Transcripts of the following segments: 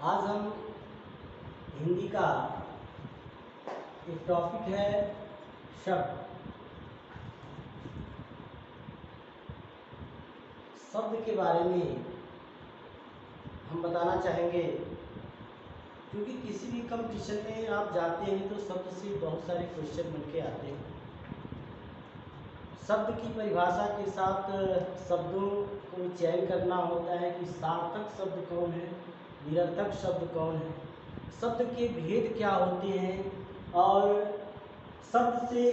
आज हम हिंदी का एक टॉपिक है शब्द। शब्द के बारे में हम बताना चाहेंगे, क्योंकि किसी भी कंपटीशन में आप जाते हैं तो शब्द से बहुत सारे क्वेश्चन बन के आते हैं। शब्द की परिभाषा के साथ शब्दों को चयन करना होता है कि सार्थक शब्द कौन है, निरर्थक शब्द कौन है, शब्द के भेद क्या होते हैं। और शब्द से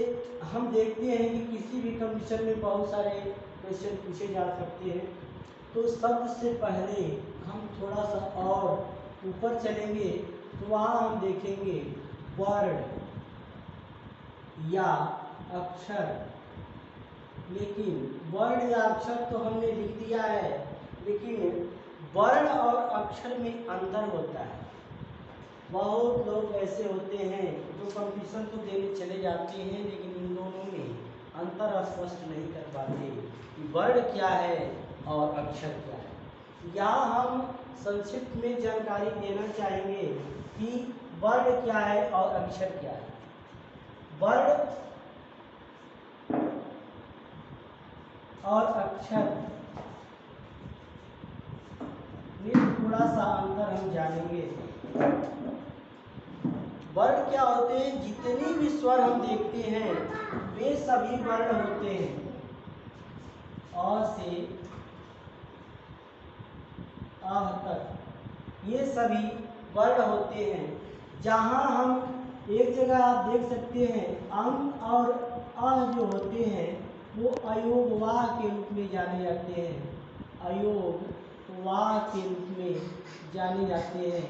हम देखते हैं कि किसी भी कंपटीशन में बहुत सारे क्वेश्चन पूछे जा सकते हैं। तो शब्द से पहले हम थोड़ा सा और ऊपर चलेंगे तो वहाँ हम देखेंगे वर्ड या अक्षर। लेकिन वर्ण या अक्षर तो हमने लिख दिया है, लेकिन वर्ण और अक्षर में अंतर होता है। बहुत लोग ऐसे होते हैं जो कंपटीशन तो देने चले जाते हैं, लेकिन इन दोनों में अंतर स्पष्ट नहीं कर पाते कि वर्ण क्या है और अक्षर क्या है। यहाँ हम संक्षिप्त में जानकारी देना चाहेंगे कि वर्ण क्या है और अक्षर क्या है। वर्ण और अक्षर में थोड़ा सा अंतर हम जानेंगे। वर्ण क्या होते हैं? जितनी भी स्वर हम देखते हैं वे सभी वर्ण होते हैं। अ से अ तक ये सभी वर्ण होते हैं। जहाँ हम एक जगह आप देख सकते हैं अंग और अ जो होते हैं वो अयोग वाह के रूप में जाने जाते हैं। अयोग वाह के रूप में जाने जाते हैं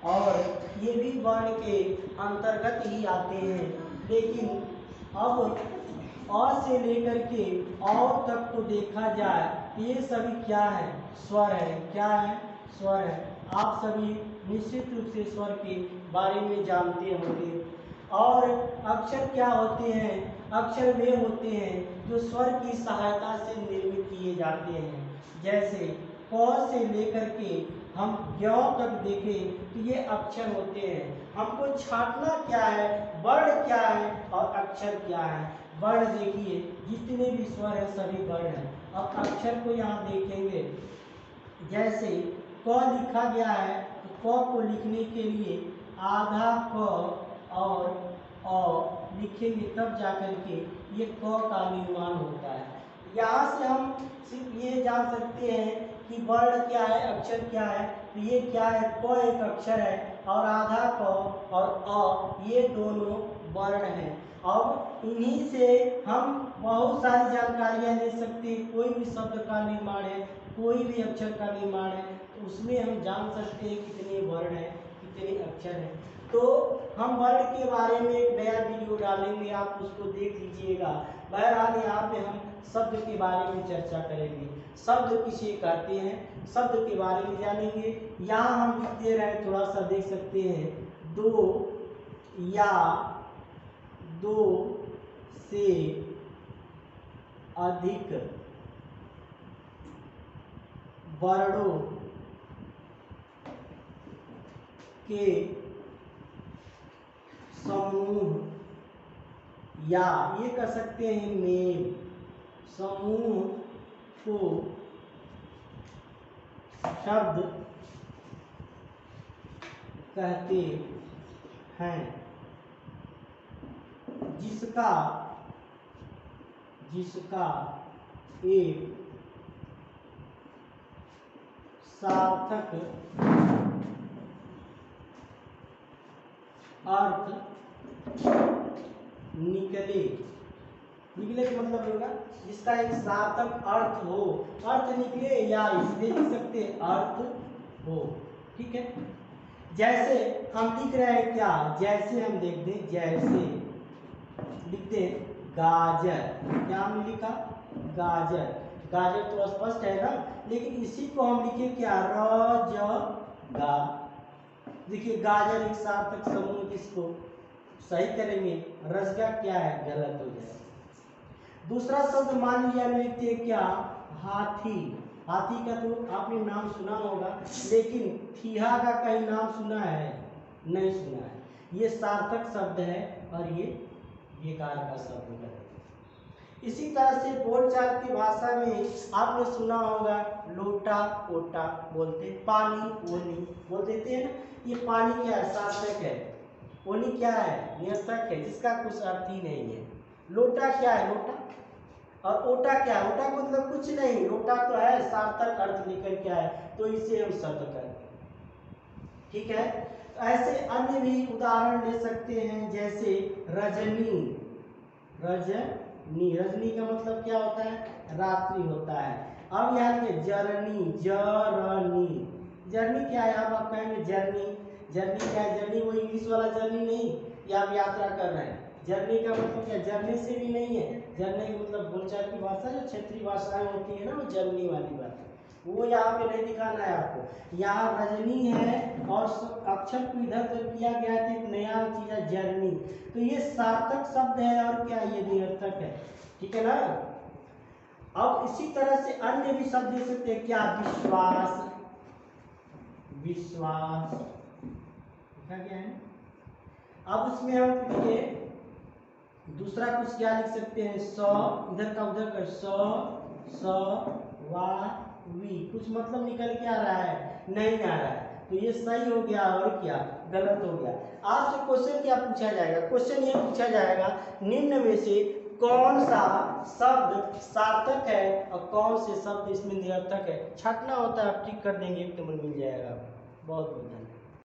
और ये भी वर्ण के अंतर्गत ही आते हैं। लेकिन अब अ से लेकर के औ तक को देखा जाए तो ये सभी क्या है? स्वर है। क्या है? स्वर है। आप सभी निश्चित रूप से स्वर के बारे में जानते होंगे। और अक्षर क्या होते हैं? अक्षर वे होते हैं जो स्वर की सहायता से निर्मित किए जाते हैं। जैसे क से लेकर के हम ज्ञ तक देखें तो ये अक्षर होते हैं। हमको छांटना क्या है? वर्ण क्या है और अक्षर क्या है। वर्ण देखिए जितने भी स्वर है सभी वर्ण है। अब अक्षर को यहाँ देखेंगे, जैसे क लिखा गया है तो क को लिखने के लिए आधा क और अ लिखेंगे, तब जाकर के ये क का निर्माण होता है। यहाँ से हम सिर्फ ये जान सकते हैं कि वर्ण क्या है, अक्षर क्या है। तो ये क्या है? क एक अक्षर है और आधा क और अ ये दोनों वर्ण हैं। अब इन्हीं से हम बहुत सारी जानकारियाँ ले सकते हैं। कोई भी शब्द का निर्माण है, कोई भी अक्षर का निर्माण है, तो उसमें हम जान सकते हैं कितने वर्ण हैं, कितने अक्षर हैं। तो हम वर्ण के बारे में एक नया वीडियो डालेंगे, आप उसको देख लीजिएगा। बहरहाल यहाँ पे हम शब्द के बारे में चर्चा करेंगे। शब्द किसे कहते हैं, शब्द के बारे में जानेंगे। यहाँ हम लिख दे रहे हैं, थोड़ा सा देख सकते हैं, दो या दो से अधिक वर्णों के समूह, या ये कह सकते हैं मेल, समूह को शब्द कहते हैं। जिसका एक सार्थक अर्थ निकले का मतलब होगा जिसका एक सार्थक अर्थ हो, अर्थ निकले, या इसलिए लिख सकते अर्थ हो। ठीक है। जैसे हम लिख रहे हैं क्या? जैसे हम देख दें, जैसे लिखते गाजर, क्या हमने लिखा? गाजर। गाजर तो स्पष्ट है ना, लेकिन इसी को हम लिखे क्या? र ज गा। देखिए गाजर एक सार्थक समूह, जिसको सही करेंगे, रसगा क्या है? गलत हो जाएगा। दूसरा शब्द मान लिया, लिखते क्या? हाथी। हाथी का तो आपने नाम सुना होगा, लेकिन थीहा का कहीं नाम सुना है? नहीं सुना है। ये सार्थक शब्द है और ये बेकार का शब्द है। इसी तरह से बोलचाल की भाषा में आपने सुना होगा लोटा ओटा बोलते, पानी ओनी बोल देते हैं ना। ये पानी क्या है? सार्थक है। ओनी क्या है? निरर्थक है, जिसका कुछ अर्थ ही नहीं है। लोटा क्या है? लोटा। और ओटा क्या है? ओटा मतलब कुछ नहीं, लोटा तो है सार्थक अर्थ लेकर क्या है, तो इसे हम शब्द करते हैं। ठीक है। ऐसे अन्य भी उदाहरण ले सकते हैं, जैसे रजनी। रजनी, रजनी का मतलब क्या होता है? रात्रि होता है। अब यहाँ लिखे जरनी, जरनी। जर्नी क्या है? अब आप कहेंगे जर्नी, जर्नी क्या है? जर्नी वो इंग्लिश वाला जर्नी नहीं, या आप यात्रा कर रहे हैं। जर्नी का मतलब क्या? जर्नी से भी नहीं है। जर्नी का मतलब बोलचाल की भाषा जो क्षेत्रीय भाषाएं होती है ना, वो जर्नी वाली बात है, वो यहाँ पे नहीं दिखाना है आपको। यहाँ रजनी है और अक्षर को इधर उधर किया गया है, तो एक नया चीज है जर्नी। तो ये सार्थक शब्द है और क्या ये निरर्थक है। ठीक है ना। अब इसी तरह से अन्य भी शब्द दे सकते हैं, क्या? विश्वास, विश्वास लिखा गया है। अब इसमें हम लिखे दूसरा कुछ क्या लिख सकते हैं? स, इधर का उधर कर, स, वा, वी, कुछ मतलब निकल के आ रहा है? नहीं आ रहा है। तो ये सही हो गया और क्या गलत हो गया। आपसे क्वेश्चन क्या पूछा जाएगा? क्वेश्चन ये पूछा जाएगा, निम्न में से कौन सा शब्द सार्थक है और कौन से शब्द इसमें निरर्थक है। छाटना होता है, आप ठीक कर देंगे, 1 नंबर मिल जाएगा। बहुत बहुत धन्यवाद।